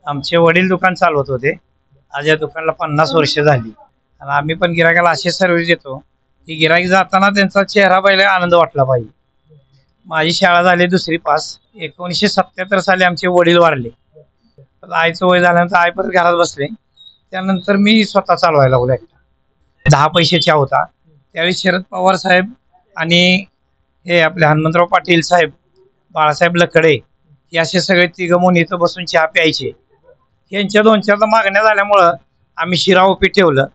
आमचे वडील दुकान चालवत होते. आज या दुकानाला 50 वर्ष झाली आणि आम्ही पण गिरायकाला अशी सर्व्हिस देतो की गिराईक जाताना त्यांचा चेहरा पाहिला आनंद वाटला पाहिजे. माझी शाळा झाली दुसरी पास. 1977 साली आमचे वडील वारले. आईचं वय झाल्यानंतर आई परत घरात बसले. त्यानंतर मी स्वतः चालवायला लागलो एकटा. 10 पैशाचा होता. त्यावेळी शरद पवार साहेब आणि हे आपले हनुमंतराव पाटील साहेब, बाळासाहेब लकडे हे असे सगळे तिघं म्हणून इथं बसून चहा प्यायचे. यांच्या दोनच्या मागण्या झाल्यामुळं आम्ही शिरा उपीट ठेवलं.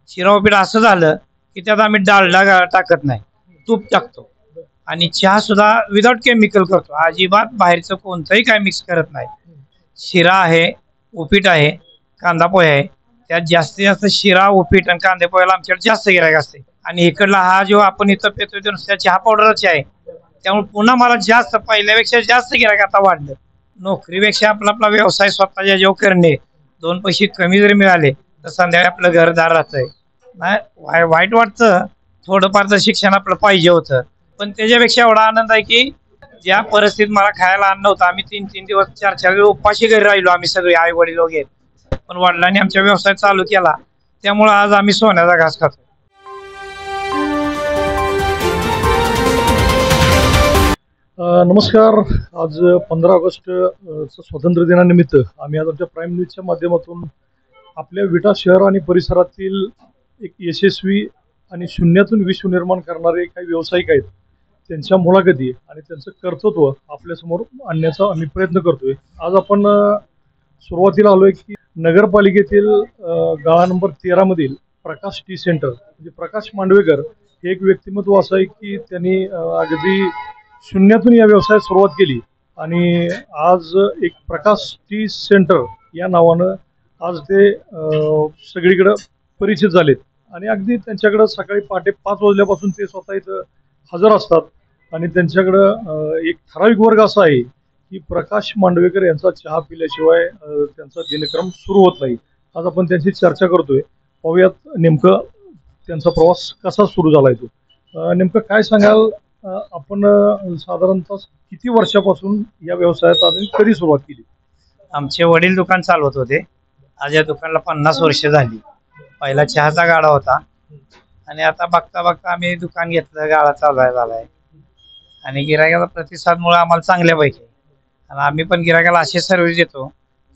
शिरा उपीट असं झालं की त्यात आम्ही डालडा टाकत नाही, तूप टाकतो आणि चहा सुद्धा विदाउट केमिकल करतो. अजिबात बाहेरचं कोणतंही काय मिक्स करत नाही. शिरा आहे, उपीट आहे, कांदा पोहे आहे. त्यात जास्तीत जास्त शिरा, उपीट आणि कांदे पोह्याला आमच्याकडे जास्त गिरायक असते. आणि इकडला हा जो आपण इथं पेतोय तो नुसत्या चहा पावडरच आहे. त्यामुळे पुन्हा मला जास्त पहिल्यापेक्षा जास्त गिरायक आता वाढलं. नोकरीपेक्षा आपला आपला व्यवसाय स्वतःच्या जेव्हा करणे, 2 पैसे कमी जरी मिळाले तर संध्याकाळी आपलं घरदार राहतंय. नाही वाईट वाटतं, थोडंफार तर शिक्षण आपलं पाहिजे होतं, पण त्याच्यापेक्षा एवढा आनंद आहे की ज्या परिस्थितीत मला खायला अन्न नव्हतं, आम्ही 3-3 दिवस 4-4 दिवस उपाशी घरी राहिलो आम्ही सगळे आई वडील वगैरे. पण वडिलांनी आमच्या व्यवसाय चालू केला त्यामुळे आज आम्ही सोन्याचा घास खातो. नमस्कार. आज 15 ऑगस्ट स्वातंत्र्य दिनानिमित्त आम्ही आज आमच्या प्राईम न्यूजच्या माध्यमातून आपल्या विटा शहर आणि परिसरातील एक यशस्वी आणि शून्यातून विश्व निर्माण करणारे काही व्यावसायिक आहेत, त्यांच्या मुलाखती आणि त्यांचं कर्तृत्व आपल्यासमोर आणण्याचा आम्ही प्रयत्न करतोय. आज आपण सुरुवातीला आलोय की नगरपालिकेतील गाळा नंबर 13 मधील प्रकाश टी सेंटर, म्हणजे प्रकाश मांडवेकर हे एक व्यक्तिमत्व असं आहे की त्यांनी अगदी शून्यातून या व्यवसायात सुरुवात केली आणि आज एक प्रकाश टी सेंटर या नावानं आज ते सगळीकडे परिचित झालेत. आणि अगदी त्यांच्याकडं सकाळी पहाटे 5 वाजल्यापासून ते स्वतः इथं हजर असतात आणि त्यांच्याकडं एक ठराविक वर्ग असा आहे की प्रकाश मांडवेकर यांचा चहा पिल्याशिवाय त्यांचा दिनक्रम सुरू होत नाही. आज आपण त्यांची चर्चा करतोय. पाहूयात नेमकं त्यांचा प्रवास कसा सुरू झालाय तो. नेमकं काय सांगाल, आपण साधारणतः किती वर्षापासून या व्यवसायात आणि कधी सुरुवात केली? आमचे वडील दुकान चालवत होते. आज या दुकानाला 50 वर्ष झाली. पहिला चहाचा गाडा होता आणि आता बघता बघता आम्ही दुकान घेतलं, गाडा चालवायला झालाय आणि गिरायकाचा प्रतिसादमुळे आम्हाला चांगल्यापैकी. आणि आम्ही पण गिरायकाला अशी सर्व्हिस देतो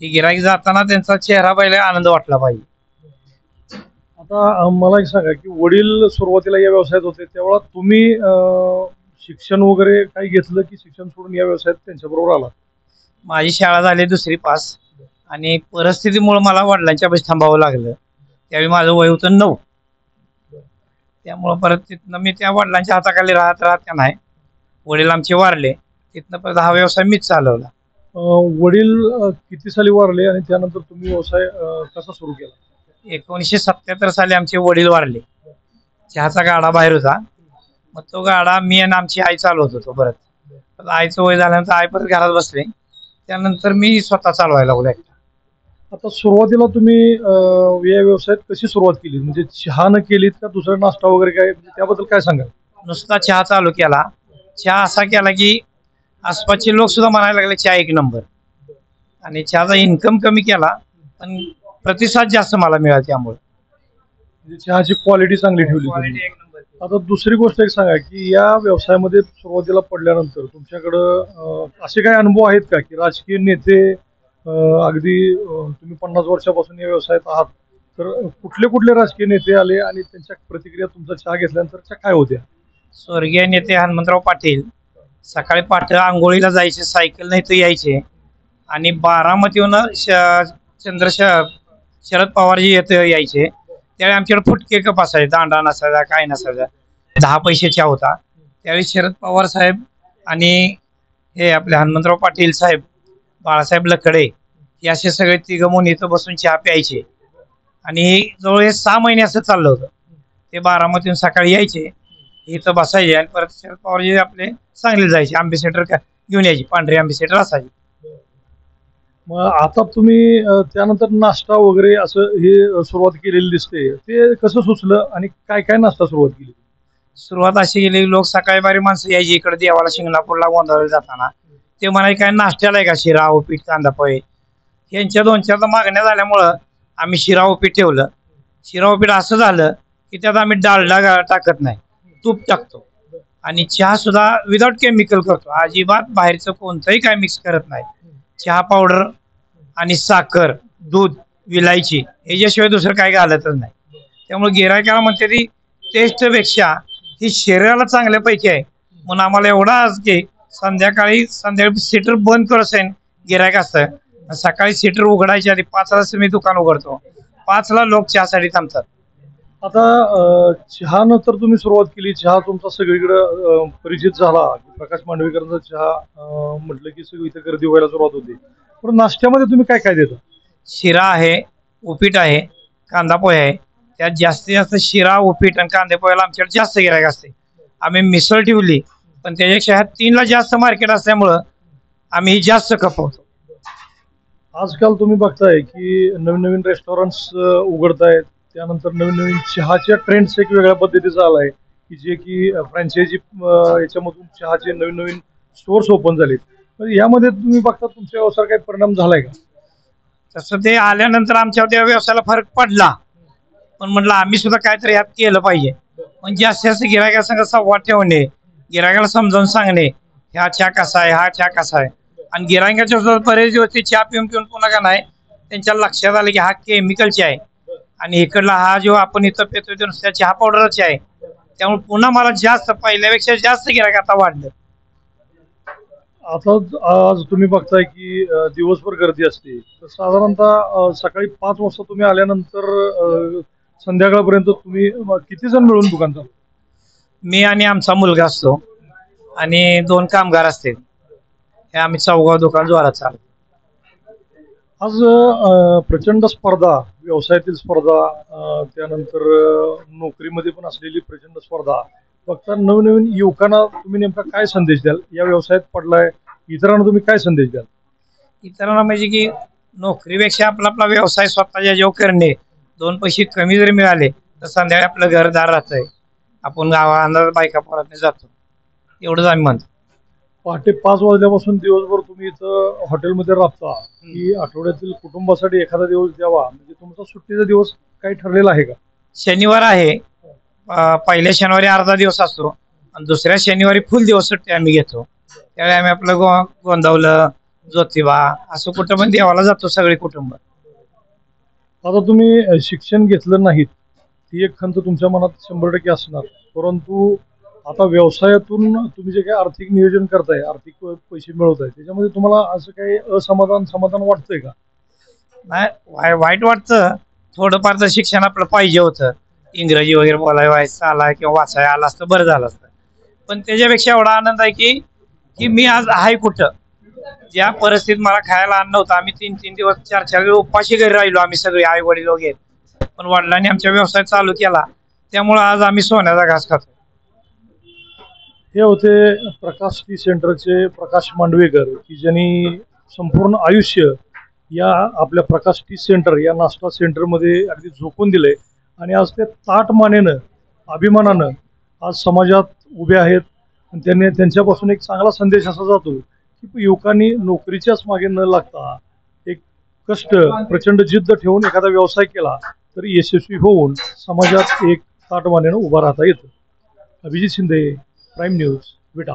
की गिराईक जाताना त्यांचा चेहरा पाहिला आनंद वाटला पाहिजे. आता मला एक सांगा की वडील सुरुवातीला या व्यवसायात होते तेव्हा तुम्ही शिक्षण वगैरे काही घेतलं की शिक्षण सोडून या व्यवसायात त्यांच्याबरोबर आला? माझी शाळा झाली दुसरी पास आणि परिस्थितीमुळे मला वडिलांच्या पाशी थांबावं लागलं. त्यावेळी माझं वय होतं 9. त्यामुळं परत तिथनं मी त्या वडिलांच्या हाताखाली राहत का नाही, वडील आमचे वारले. तिथनं परत हा व्यवसाय मीच चालवला. वडील किती साली वारले आणि त्यानंतर तुम्ही व्यवसाय कसा सुरू केला? 1977 साली आमचे वडील वारले. चहाचा गाडा बाहेर होता, मग तो गाडा मी आणि आमची आई चालवत होतो. परत आईचं वय झाल्यानंतर आई परत घरात बसले. त्यानंतर मी स्वतः चालवायला लागलो एकटा. आता सुरुवातीला तुम्ही या व्यवसायात कशी सुरुवात केली? म्हणजे चहानं केलीत का दुसरा नाश्ता वगैरे काय, त्याबद्दल काय सांगाल? नुसता चहा चालू केला. चहा असा केला की आसपासचे लोक सुद्धा म्हणायला लागले चहा एक नंबर. आणि चहाचा इन्कम कमी केला पण प्रतिसाद जास्त मला मिळाला. त्यामुळे चहाची क्वालिटी चांगली ठेवली. आता दुसरी गोष्ट एक सांगा की या व्यवसायामध्ये सुरुवातीला पडल्यानंतर तुमच्याकडं असे काही अनुभव आहेत का की राजकीय नेते, अगदी तुम्ही 50 वर्षापासून या व्यवसायात आहात, तर कुठले कुठले राजकीय नेते आले आणि त्यांच्या प्रतिक्रिया तुमचा चहा घेतल्यानंतर काय होत्या? स्वर्गीय नेते हनुमंतराव पाटील सकाळी पाठ आंघोळीला जायचे, सायकल नाही तर यायचे आणि बारामतीहून शरद पवारजी यायचे. त्यावेळी आमच्याकडे फुटके कप असायचे, दांडा नसायचा, काय नसायचा. 10 पैशाचा होता. त्यावेळी शरद पवार साहेब आणि हे आपले हनुमंतराव पाटील साहेब, बाळासाहेब लकडे हे असे सगळे तिघं म्हणून इथं बसून चहा प्यायचे. आणि जवळ 6 महिने असं चाललं होतं. ते बारामतीहून सकाळी यायचे, इथं बसायचे आणि परत शरद पवारजी आपले सांगलीला जायचे. आंबेसेटर घेऊन यायची, पांढरी आंबेसेटर असायची. मग आता तुम्ही त्यानंतर नाश्ता वगैरे असं हे सुरुवात केलेली दिसते, ते कसं सुचलं आणि काय काय नाश्ता सुरुवात केली? सुरुवात अशी केली, लोक सकाळी बारी माणसं यायची इकडे देवाला, शिंगणापूरला गोंधळला जाताना. ते म्हणायचे काय नाश्त्याला आहे का शिरा, उपीट, कांदा पोहे. यांच्या दोन चार मागण्या झाल्यामुळं आम्ही शिरा उपीट ठेवलं. शिरा उपीट असं झालं की त्यात आम्ही डालडा टाकत नाही, तूप टाकतो आणि चहा सुद्धा विदाउट केमिकल करतो. अजिबात बाहेरचं कोणतंही काय मिक्स करत नाही. चहा पावडर आणि साखर, दूध, विलायची ह्याच्याशिवाय दुसरं काय घालतच नाही. त्यामुळे गिरायकाला म्हणते ती टेस्टपेक्षा ही शरीराला चांगल्यापैकी आहे. म्हणून आम्हाला एवढा आज की संध्याकाळी सीटर बंद करूसेन गिरायक असतं, सकाळी सीटर उघडायच्या आधी 5ला मी दुकान उघडतो. 5ला लोक चहासाठी थांबतात. आता चहानं तर तुम्ही सुरुवात केली, चहा तुमचा सगळीकडे परिचित झाला. प्रकाश मांडवेकरांचा चहा म्हटलं की सगळी इथे गर्दी व्हायला सुरुवात होती. पण नाश्त्यामध्ये तुम्ही काय काय देता? शिरा आहे, उपीट आहे, कांदा पोहे आहे. त्यात जास्तीत जास्त शिरा, उपीट आणि कांदे पोह्याला आमच्याकडे जास्त गिरायक असते. आम्ही मिसळ ठेवली पण त्याच्यापेक्षा ह्या 3ला जास्त मार्केट असल्यामुळं आम्ही जास्त खपवतो. आजकाल तुम्ही बघताय की नवीन नवीन रेस्टॉरंट्स उघडतायत. त्यानंतर नवीन नवीन चहाच्या ट्रेंड्स एक वेगळ्या पद्धतीचा आलाय की जे की फ्रँचायझी याच्यामधून चहाचे नवीन नवीन स्टोर्स ओपन झालेत. तर यामध्ये तुम्ही बघता तुमच्या व्यवसायावर काही परिणाम झालाय का? तसं ते आल्यानंतर आमच्या त्या व्यवसायाला फरक पडला. पण म्हटलं आम्ही सुद्धा काहीतरी ह्यात केलं पाहिजे. पण जास्तीत जास्त गिरायकासंग संवाद ठेवणे, गिरायकाला समजावून सांगणे हा चहा कसा आहे, हा चहा कसा आहे. आणि गिरायकाच्या सुद्धा बरेच दिवस ते चहा पिऊन पिऊन पुन्हा का नाही त्यांच्या लक्षात आलं की हा केमिकलचा आहे आणि इकडला हा जो आपण इथं पितो तो नुसत्या चहा पावडरचा आहे. त्यामुळे पुन्हा मला जास्त पहिल्यापेक्षा जास्त गिरायक आता वाढलं. आता आज तुम्ही बघताय की दिवसभर गर्दी असते. तर साधारणतः सकाळी 5 वाजता तुम्ही आल्यानंतर संध्याकाळपर्यंत तुम्ही किती जण मिळून दुकान चालवता? मी आणि आमचा मुलगा असतो आणि 2 कामगार असतील. हे आम्ही चौघा दुकान जोरात चालवतो. आज प्रचंड स्पर्धा, व्यवसायातील स्पर्धा, त्यानंतर नोकरीमध्ये पण असलेली प्रचंड स्पर्धा बघता नवनवीन युवकांना तुम्ही नेमका काय संदेश द्याल? या व्यवसायात पडलाय, इतरांना तुम्ही काय संदेश द्याल? इतरांना म्हणजे की नोकरीपेक्षा आपला आपला व्यवसाय स्वतःच्या जेव्हा करणे, 2 पैसे कमी जरी मिळाले तर संध्याकाळी आपलं घरदार राहतंय. आपण गावाला बायका पोरात जातो. एवढंच आम्ही म्हणतो. पहाटे 5 वाजल्यापासून दिवसभर तुम्ही इथं हॉटेलमध्ये राहता की आठवड्यातील कुटुंबासाठी एखादा दिवस द्यावा, म्हणजे तुमचा सुट्टीचा दिवस काही ठरलेला आहे का? शनिवार आहे. पहिल्या शनिवारी अर्धा दिवस असतो आणि दुसऱ्या शनिवारी फुल दिवस सुट्टी आम्ही घेतो. त्यावेळी आम्ही आपलं गोंदावलं, ज्योतिबा असं कुठं पण देवाला जातो सगळे कुटुंब. आता तुम्ही शिक्षण घेतलं नाहीत, ती एक खंत तुमच्या मनात 100% असणार. परंतु आता व्यवसायातून तुम्ही जे काही आर्थिक नियोजन करताय, आर्थिक पैसे मिळवताय, त्याच्यामध्ये तुम्हाला असं काही समाधान वाटतंय का? नाही, वाईट वाटतं. थोडंफार तर शिक्षण आपलं पाहिजे होतं. इंग्रजी वगैरे बोलायला व्हायचं आला किंवा वाचायला आला असतं बरं झालं असतं. पण त्याच्यापेक्षा एवढा आनंद आहे की मी आज आहे कुठं. ज्या परिस्थितीत मला खायला अन्न नव्हतं, आम्ही 3-3 दिवस 4-4 दिवस उपाशी घरी राहिलो आम्ही सगळे, आई वडील वगैरे. पण वडिलांनी आमच्या व्यवसाय चालू केला त्यामुळे आज आम्ही सोन्याचा घास खातो. हे होते प्रकाश टी सेंटरचे प्रकाश मांडवेकर की ज्यांनी संपूर्ण आयुष्य या आपल्या प्रकाश टी सेंटर या नाश्ता सेंटरमध्ये अगदी झोकून दिले आणि आज ते ताटमानेनं, अभिमानानं आज समाजात उभे आहेत. त्यांनी त्यांच्यापासून एक चांगला संदेश असा जातो की युवकांनी नोकरीच्याच मागे न लागता एक कष्ट, प्रचंड जिद्द ठेवून एखादा व्यवसाय केला तर यशस्वी होऊन समाजात एक ताटमानेनं उभा राहता येतं. अभिजित शिंदे, प्राईम न्यूज, विटा.